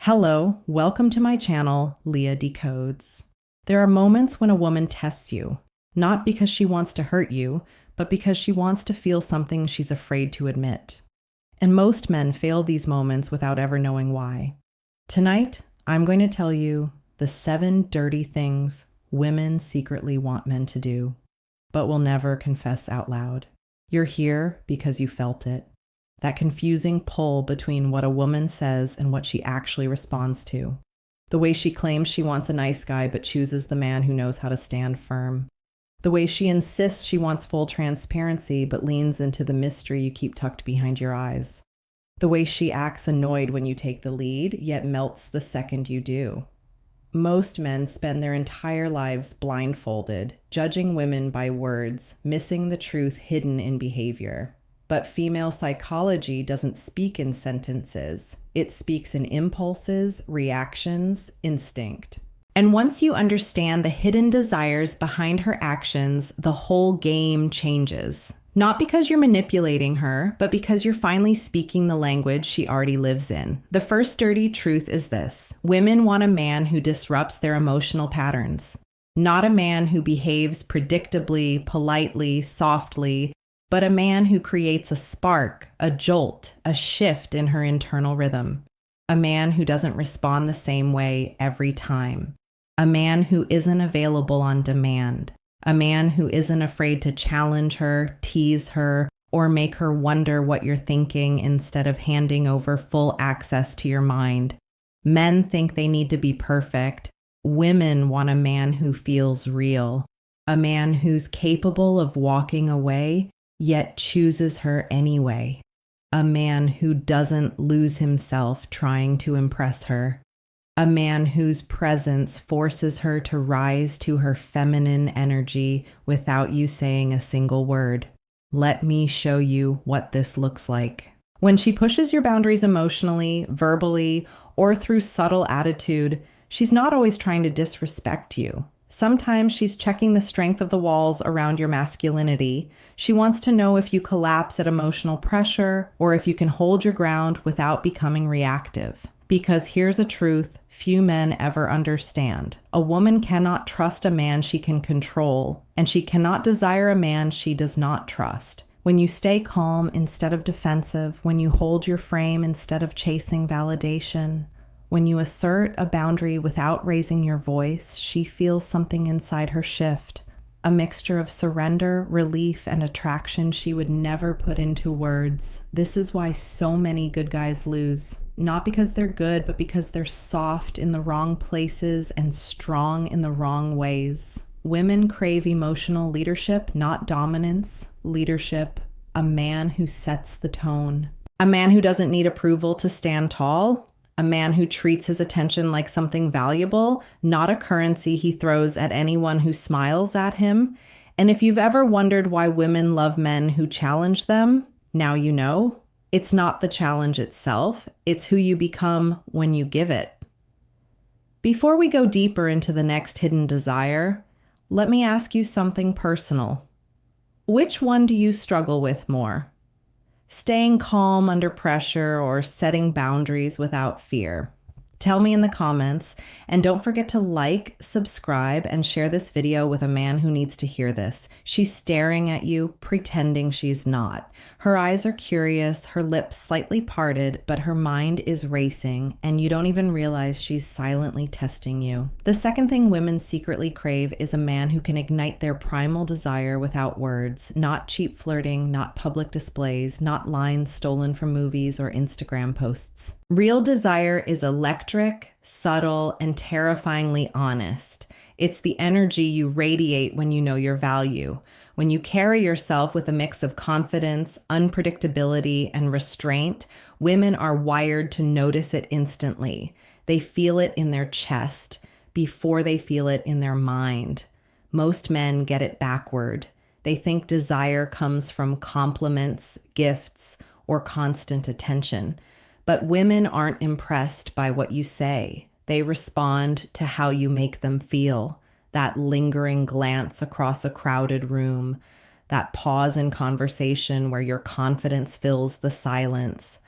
Hello, welcome to my channel, Leah Decodes. There are moments when a woman tests you, not because she wants to hurt you, but because she wants to feel something she's afraid to admit. And most men fail these moments without ever knowing why. Tonight, I'm going to tell you the 7 dirty things women secretly want men to do, but will never confess out loud. You're here because you felt it. That confusing pull between what a woman says and what she actually responds to. The way she claims she wants a nice guy but chooses the man who knows how to stand firm. The way she insists she wants full transparency but leans into the mystery you keep tucked behind your eyes. The way she acts annoyed when you take the lead, yet melts the second you do. Most men spend their entire lives blindfolded, judging women by words, missing the truth hidden in behavior. But female psychology doesn't speak in sentences. It speaks in impulses, reactions, instinct. And once you understand the hidden desires behind her actions, the whole game changes. Not because you're manipulating her, but because you're finally speaking the language she already lives in. The first dirty truth is this: women want a man who disrupts their emotional patterns. Not a man who behaves predictably, politely, softly, but a man who creates a spark, a jolt, a shift in her internal rhythm. A man who doesn't respond the same way every time. A man who isn't available on demand. A man who isn't afraid to challenge her, tease her, or make her wonder what you're thinking instead of handing over full access to your mind. Men think they need to be perfect. Women want a man who feels real. A man who's capable of walking away yet chooses her anyway. A man who doesn't lose himself trying to impress her. A man whose presence forces her to rise to her feminine energy without you saying a single word. Let me show you what this looks like. When she pushes your boundaries emotionally, verbally, or through subtle attitude, she's not always trying to disrespect you. Sometimes she's checking the strength of the walls around your masculinity. She wants to know if you collapse at emotional pressure or if you can hold your ground without becoming reactive. Because here's a truth few men ever understand. A woman cannot trust a man she can control, and she cannot desire a man she does not trust. When you stay calm instead of defensive, when you hold your frame instead of chasing validation, when you assert a boundary without raising your voice, she feels something inside her shift, a mixture of surrender, relief, and attraction she would never put into words. This is why so many good guys lose. Not because they're good, but because they're soft in the wrong places and strong in the wrong ways. Women crave emotional leadership, not dominance. Leadership, a man who sets the tone. A man who doesn't need approval to stand tall. A man who treats his attention like something valuable, not a currency he throws at anyone who smiles at him. And if you've ever wondered why women love men who challenge them, now you know. It's not the challenge itself, it's who you become when you give it. Before we go deeper into the next hidden desire, let me ask you something personal. Which one do you struggle with more? Staying calm under pressure or setting boundaries without fear? Tell me in the comments, and don't forget to like, subscribe, and share this video with a man who needs to hear this. She's staring at you, pretending she's not. Her eyes are curious, her lips slightly parted, but her mind is racing, and you don't even realize she's silently testing you. The second thing women secretly crave is a man who can ignite their primal desire without words, not cheap flirting, not public displays, not lines stolen from movies or Instagram posts. Real desire is electric, subtle, and terrifyingly honest. It's the energy you radiate when you know your value. When you carry yourself with a mix of confidence, unpredictability, and restraint, women are wired to notice it instantly. They feel it in their chest before they feel it in their mind. Most men get it backward. They think desire comes from compliments, gifts, or constant attention. But women aren't impressed by what you say. They respond to how you make them feel. That lingering glance across a crowded room, that pause in conversation where your confidence fills the silence,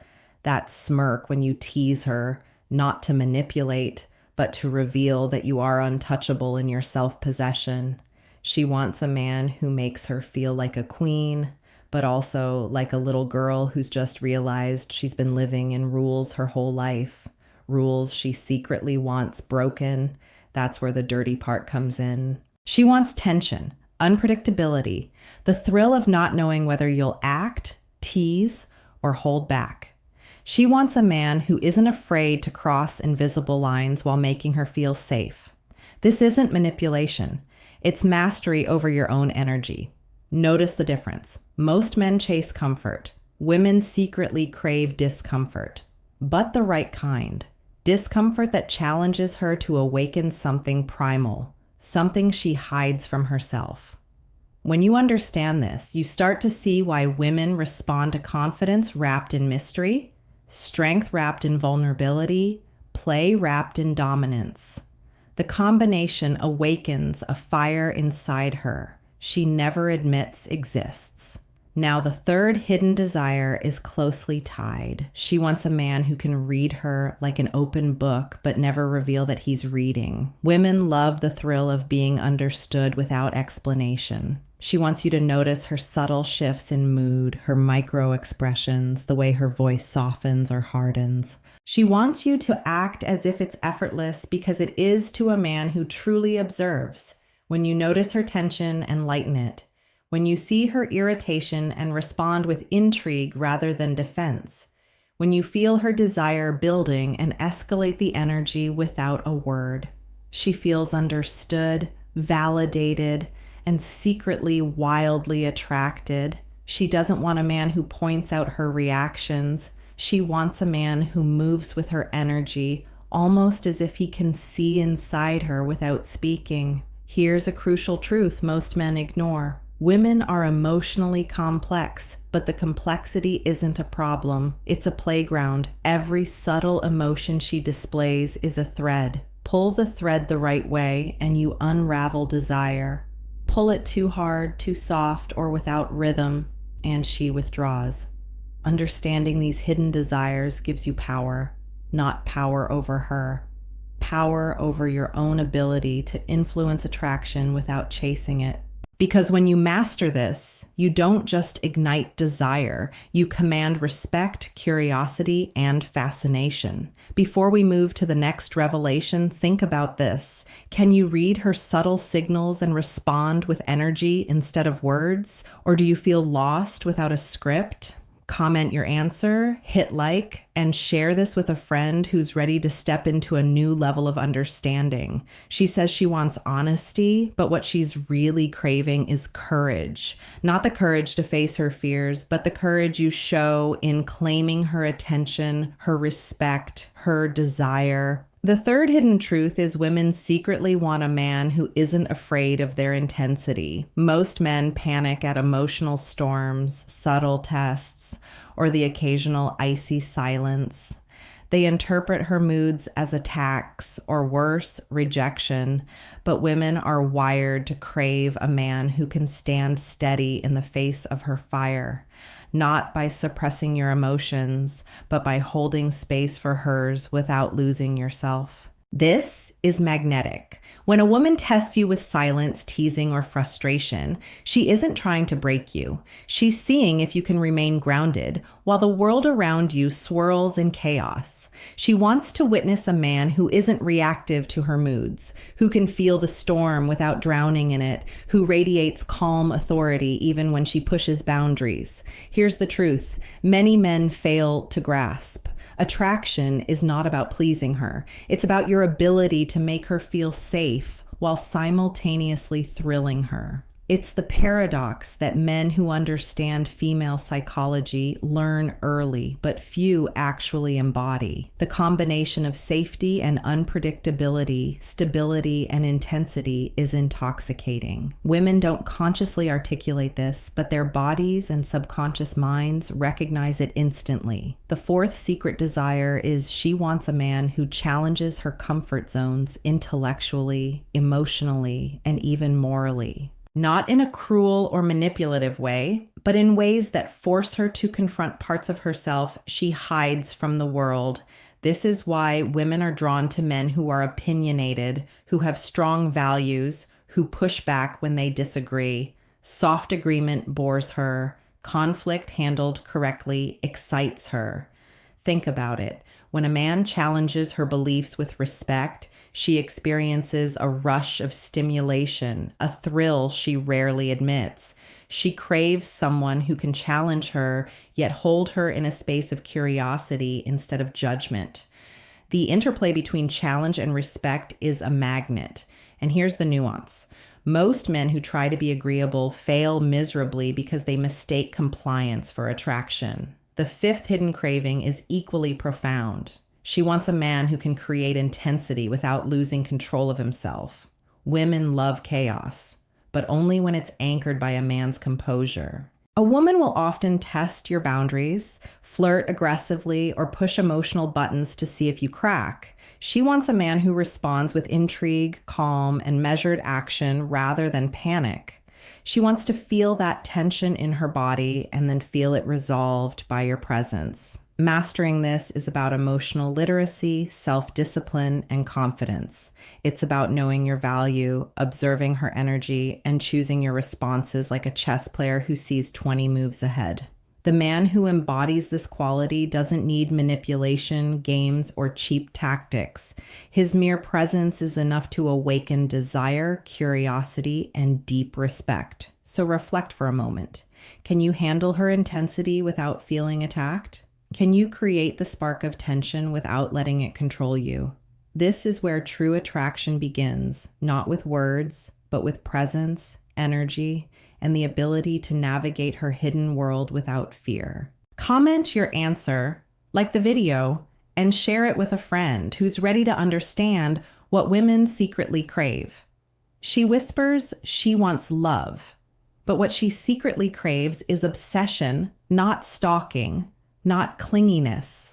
that smirk when you tease her, not to manipulate, but to reveal that you are untouchable in your self-possession. She wants a man who makes her feel like a queen, but also like a little girl who's just realized she's been living in rules her whole life, rules she secretly wants broken. That's where the dirty part comes in. She wants tension, unpredictability, the thrill of not knowing whether you'll act, tease, or hold back. She wants a man who isn't afraid to cross invisible lines while making her feel safe. This isn't manipulation. It's mastery over your own energy. Notice the difference. Most men chase comfort. Women secretly crave discomfort, but the right kind. Discomfort that challenges her to awaken something primal, something she hides from herself. When you understand this, you start to see why women respond to confidence wrapped in mystery, strength wrapped in vulnerability, play wrapped in dominance. The combination awakens a fire inside her she never admits exists. Now, the third hidden desire is closely tied. She wants a man who can read her like an open book, but never reveal that he's reading. Women love the thrill of being understood without explanation. She wants you to notice her subtle shifts in mood, her micro expressions, the way her voice softens or hardens. She wants you to act as if it's effortless because it is to a man who truly observes. When you notice her tension and lighten it, when you see her irritation and respond with intrigue rather than defense, when you feel her desire building and escalate the energy without a word. She feels understood, validated, and secretly wildly attracted. She doesn't want a man who points out her reactions. She wants a man who moves with her energy, almost as if he can see inside her without speaking. Here's a crucial truth most men ignore. Women are emotionally complex, but the complexity isn't a problem. It's a playground. Every subtle emotion she displays is a thread. Pull the thread the right way, and you unravel desire. Pull it too hard, too soft, or without rhythm, and she withdraws. Understanding these hidden desires gives you power, not power over her. Power over your own ability to influence attraction without chasing it. Because when you master this, you don't just ignite desire, you command respect, curiosity, and fascination. Before we move to the next revelation, think about this. Can you read her subtle signals and respond with energy instead of words? Or do you feel lost without a script? Comment your answer, hit like, and share this with a friend who's ready to step into a new level of understanding. She says she wants honesty, but what she's really craving is courage. Not the courage to face her fears, but the courage you show in claiming her attention, her respect, her desire. The third hidden truth is women secretly want a man who isn't afraid of their intensity. Most men panic at emotional storms, subtle tests, or the occasional icy silence. They interpret her moods as attacks, or worse, rejection, but women are wired to crave a man who can stand steady in the face of her fire. Not by suppressing your emotions, but by holding space for hers without losing yourself. This is magnetic. When a woman tests you with silence, teasing, or frustration, she isn't trying to break you. She's seeing if you can remain grounded while the world around you swirls in chaos. She wants to witness a man who isn't reactive to her moods, who can feel the storm without drowning in it, who radiates calm authority even when she pushes boundaries. Here's the truth. Many men fail to grasp. Attraction is not about pleasing her. It's about your ability to make her feel safe while simultaneously thrilling her. It's the paradox that men who understand female psychology learn early, but few actually embody. The combination of safety and unpredictability, stability and intensity is intoxicating. Women don't consciously articulate this, but their bodies and subconscious minds recognize it instantly. The fourth secret desire is she wants a man who challenges her comfort zones intellectually, emotionally, and even morally. Not in a cruel or manipulative way, but in ways that force her to confront parts of herself she hides from the world. This is why women are drawn to men who are opinionated, who have strong values, who push back when they disagree. Soft agreement bores her. Conflict handled correctly excites her. Think about it. When a man challenges her beliefs with respect, she experiences a rush of stimulation, a thrill she rarely admits. She craves someone who can challenge her, yet hold her in a space of curiosity instead of judgment. The interplay between challenge and respect is a magnet. And here's the nuance. Most men who try to be agreeable fail miserably because they mistake compliance for attraction. The fifth hidden craving is equally profound. She wants a man who can create intensity without losing control of himself. Women love chaos, but only when it's anchored by a man's composure. A woman will often test your boundaries, flirt aggressively, or push emotional buttons to see if you crack. She wants a man who responds with intrigue, calm, and measured action rather than panic. She wants to feel that tension in her body and then feel it resolved by your presence. Mastering this is about emotional literacy, self-discipline, and confidence. It's about knowing your value, observing her energy, and choosing your responses like a chess player who sees 20 moves ahead. The man who embodies this quality doesn't need manipulation, games, or cheap tactics. His mere presence is enough to awaken desire, curiosity, and deep respect. So reflect for a moment. Can you handle her intensity without feeling attacked? Can you create the spark of tension without letting it control you? This is where true attraction begins, not with words, but with presence, energy, and the ability to navigate her hidden world without fear. Comment your answer, like the video, and share it with a friend who's ready to understand what women secretly crave. She whispers she wants love, but what she secretly craves is obsession, not stalking, not clinginess.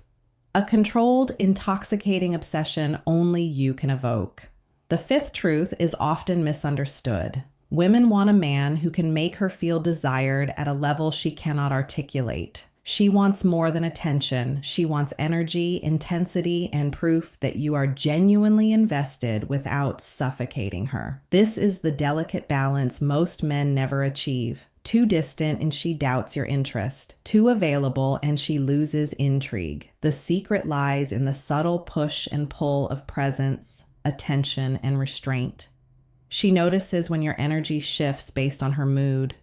A controlled, intoxicating obsession only you can evoke. The fifth truth is often misunderstood. Women want a man who can make her feel desired at a level she cannot articulate. She wants more than attention. She wants energy, intensity, and proof that you are genuinely invested without suffocating her. This is the delicate balance most men never achieve. Too distant and she doubts your interest. Too available and she loses intrigue. The secret lies in the subtle push and pull of presence, attention, and restraint. She notices when your energy shifts based on her mood,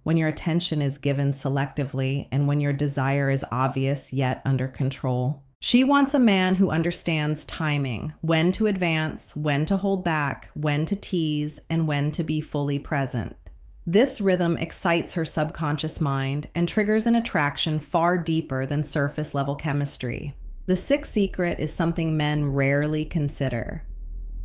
when your attention is given selectively, and when your desire is obvious yet under control. She wants a man who understands timing, when to advance, when to hold back, when to tease, and when to be fully present. This rhythm excites her subconscious mind and triggers an attraction far deeper than surface-level chemistry. The sixth secret is something men rarely consider.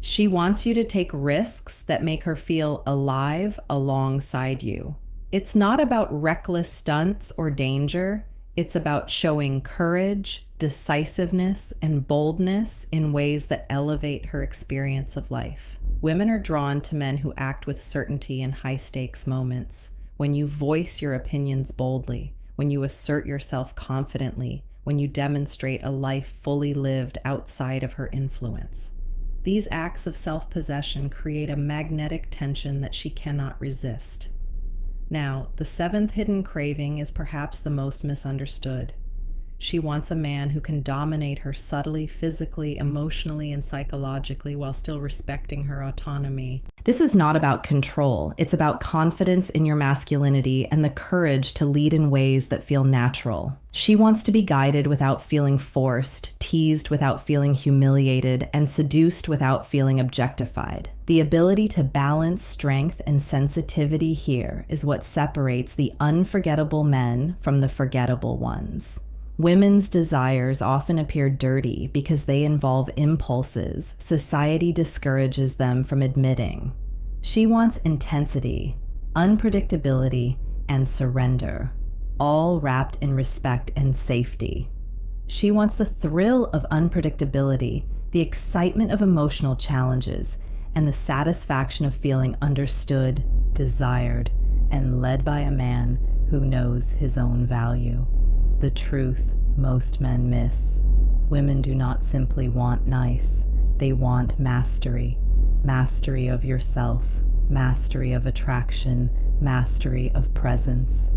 She wants you to take risks that make her feel alive alongside you. It's not about reckless stunts or danger. It's about showing courage, decisiveness, and boldness in ways that elevate her experience of life. Women are drawn to men who act with certainty in high-stakes moments. When you voice your opinions boldly, when you assert yourself confidently, when you demonstrate a life fully lived outside of her influence. These acts of self-possession create a magnetic tension that she cannot resist. Now, the seventh hidden craving is perhaps the most misunderstood. She wants a man who can dominate her subtly, physically, emotionally, and psychologically while still respecting her autonomy. This is not about control. It's about confidence in your masculinity and the courage to lead in ways that feel natural. She wants to be guided without feeling forced, teased without feeling humiliated, and seduced without feeling objectified. The ability to balance strength and sensitivity here is what separates the unforgettable men from the forgettable ones. Women's desires often appear dirty because they involve impulses society discourages them from admitting. She wants intensity, unpredictability, and surrender, all wrapped in respect and safety. She wants the thrill of unpredictability, the excitement of emotional challenges, and the satisfaction of feeling understood, desired, and led by a man who knows his own value. The truth most men miss. Women do not simply want nice, they want mastery. Mastery of yourself, mastery of attraction, mastery of presence.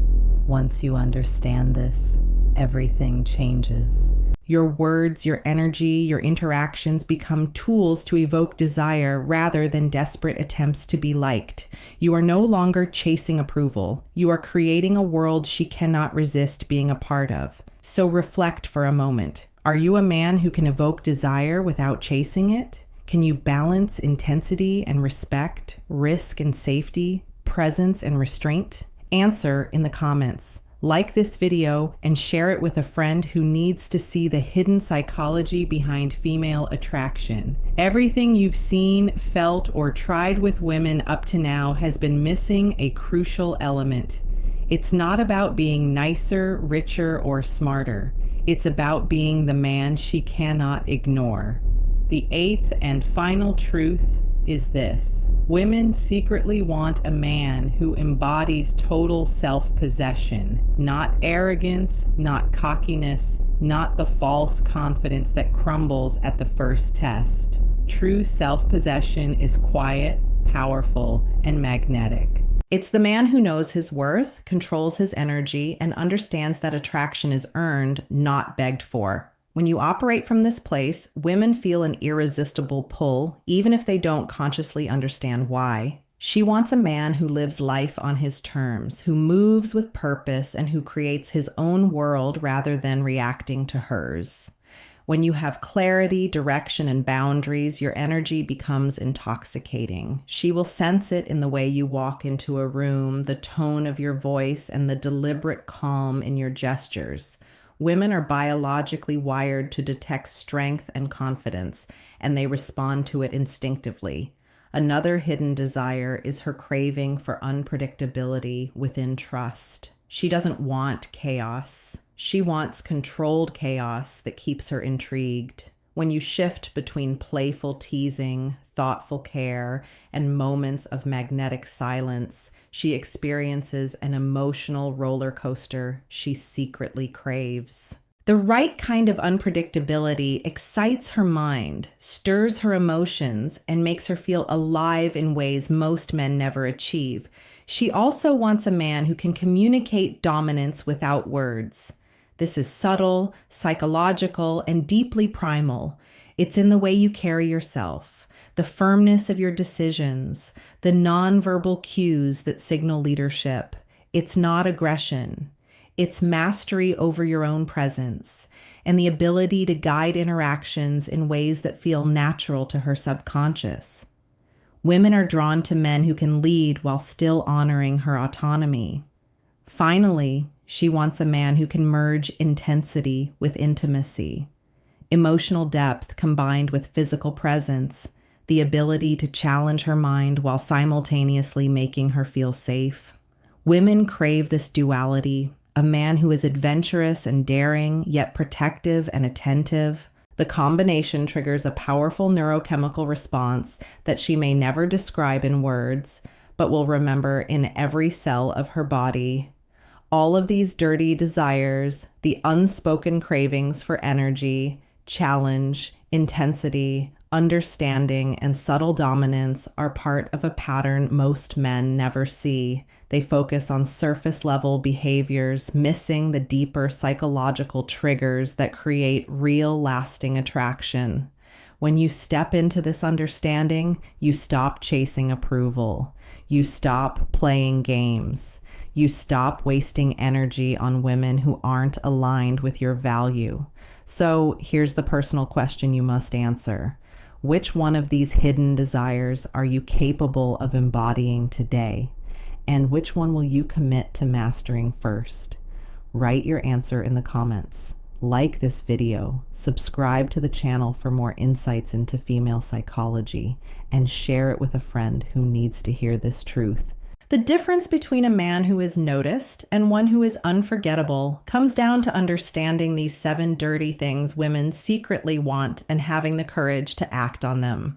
Once you understand this, everything changes. Your words, your energy, your interactions become tools to evoke desire rather than desperate attempts to be liked. You are no longer chasing approval. You are creating a world she cannot resist being a part of. So reflect for a moment. Are you a man who can evoke desire without chasing it? Can you balance intensity and respect, risk and safety, presence and restraint? Answer in the comments. Like this video and share it with a friend who needs to see the hidden psychology behind female attraction. Everything you've seen, felt, or tried with women up to now has been missing a crucial element. It's not about being nicer, richer, or smarter. It's about being the man she cannot ignore. The eighth and final truth is this: women secretly want a man who embodies total self-possession, not arrogance, not cockiness, not the false confidence that crumbles at the first test. True self-possession is quiet, powerful, and magnetic. It's the man who knows his worth, controls his energy, and understands that attraction is earned, not begged for. When you operate from this place, women feel an irresistible pull, even if they don't consciously understand why. She wants a man who lives life on his terms, who moves with purpose, and who creates his own world rather than reacting to hers. When you have clarity, direction, and boundaries, your energy becomes intoxicating. She will sense it in the way you walk into a room, the tone of your voice, and the deliberate calm in your gestures. Women are biologically wired to detect strength and confidence, and they respond to it instinctively. Another hidden desire is her craving for unpredictability within trust. She doesn't want chaos. She wants controlled chaos that keeps her intrigued. When you shift between playful teasing, thoughtful care, and moments of magnetic silence, she experiences an emotional roller coaster she secretly craves. The right kind of unpredictability excites her mind, stirs her emotions, and makes her feel alive in ways most men never achieve. She also wants a man who can communicate dominance without words. This is subtle, psychological, and deeply primal. It's in the way you carry yourself, the firmness of your decisions, the nonverbal cues that signal leadership. It's not aggression. It's mastery over your own presence and the ability to guide interactions in ways that feel natural to her subconscious. Women are drawn to men who can lead while still honoring her autonomy. Finally, she wants a man who can merge intensity with intimacy, emotional depth combined with physical presence, the ability to challenge her mind while simultaneously making her feel safe. Women crave this duality, a man who is adventurous and daring, yet protective and attentive. The combination triggers a powerful neurochemical response that she may never describe in words, but will remember in every cell of her body. All of these dirty desires, the unspoken cravings for energy, challenge, intensity, understanding, and subtle dominance are part of a pattern most men never see. They focus on surface-level behaviors, missing the deeper psychological triggers that create real, lasting attraction. When you step into this understanding, you stop chasing approval. You stop playing games. You stop wasting energy on women who aren't aligned with your value. So here's the personal question you must answer. Which one of these hidden desires are you capable of embodying today? And which one will you commit to mastering first? Write your answer in the comments. Like this video, subscribe to the channel for more insights into female psychology, and share it with a friend who needs to hear this truth. The difference between a man who is noticed and one who is unforgettable comes down to understanding these 7 dirty things women secretly want and having the courage to act on them.